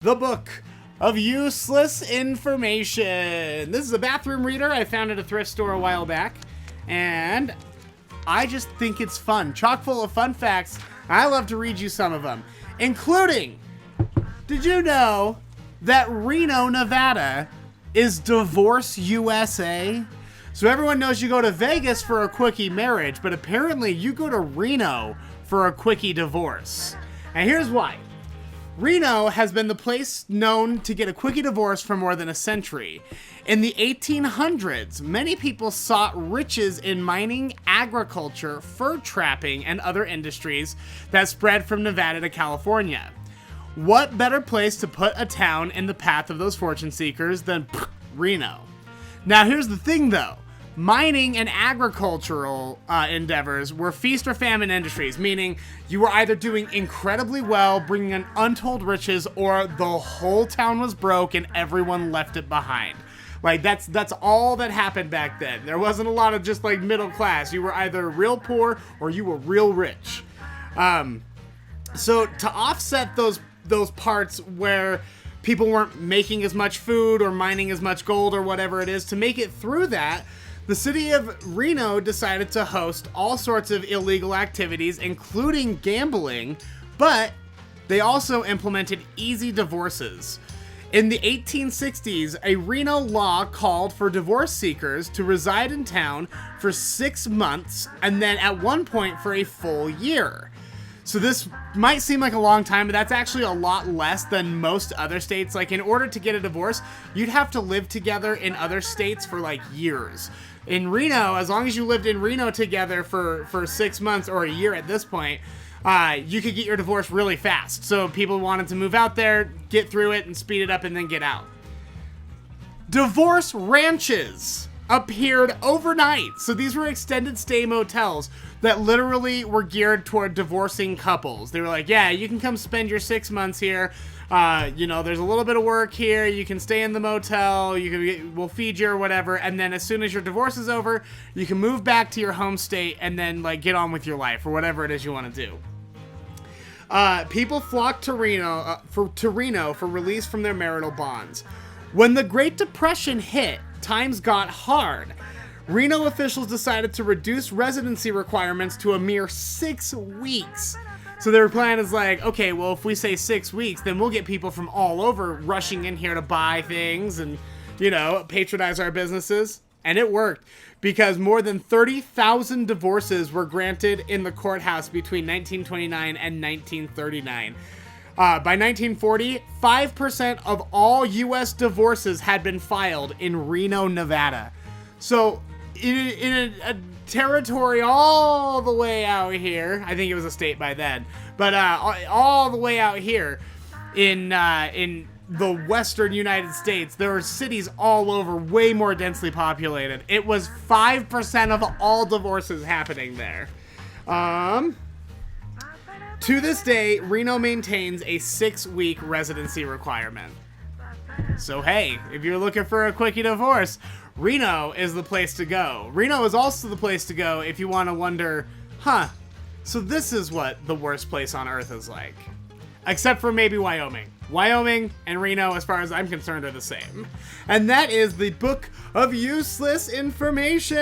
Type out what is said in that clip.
The Book of Useless Information. This is a bathroom reader I found at a thrift store a while back, and I just think it's fun. Chock full of fun facts. I love to read you some of them, including, did you know that Reno, Nevada is Divorce USA? So everyone knows you go to Vegas for a quickie marriage, but apparently you go to Reno for a quickie divorce. And here's why. Reno has been the place known to get a quickie divorce for more than a century. In the 1800s, many people sought riches in mining, agriculture, fur trapping, and other industries that spread from Nevada to California. What better place to put a town in the path of those fortune seekers than Reno? Now here's the thing though. Mining and agricultural endeavors were feast or famine industries, meaning you were either doing incredibly well, bringing in untold riches, or the whole town was broke and everyone left it behind. Like that's all that happened back then. There wasn't a lot of just like middle class. You were either real poor or you were real rich. So to offset those parts where people weren't making as much food or mining as much gold or whatever it is, to make it through that, the city of Reno decided to host all sorts of illegal activities, including gambling, but they also implemented easy divorces. In the 1860s, a Reno law called for divorce seekers to reside in town for 6 months and then at one point for a full year. So this might seem like a long time, but that's actually a lot less than most other states. Like, in order to get a divorce, you'd have to live together in other states for like years. In Reno, as long as you lived in Reno together for 6 months or a year at this point, you could get your divorce really fast. So people wanted to move out there, get through it, and speed it up and then get out. Divorce ranches appeared overnight. So these were extended stay motels that literally were geared toward divorcing couples. They were like, yeah, you can come spend your 6 months here. There's a little bit of work here. You can stay in the motel. We'll feed you or whatever. And then as soon as your divorce is over, you can move back to your home state and then like get on with your life or whatever it is you want to do. People flocked to Reno for release from their marital bonds. When the Great Depression hit, times got hard. Reno officials decided to reduce residency requirements to a mere 6 weeks. So their plan is like, okay, well, if we say 6 weeks, then we'll get people from all over rushing in here to buy things and, patronize our businesses. And it worked, because more than 30,000 divorces were granted in the courthouse between 1929 and 1939. By 1940, 5% of all U.S. divorces had been filed in Reno, Nevada. So in a territory all the way out here, I think it was a state by then, but all the way out here in the western United States, there were cities all over, way more densely populated. It was 5% of all divorces happening there. To this day, Reno maintains a 6-week residency requirement. So hey, if you're looking for a quickie divorce, Reno is the place to go. Reno is also the place to go if you want to wonder, so this is what the worst place on earth is like. Except for maybe Wyoming. Wyoming and Reno, as far as I'm concerned, are the same. And that is the Book of Useless Information.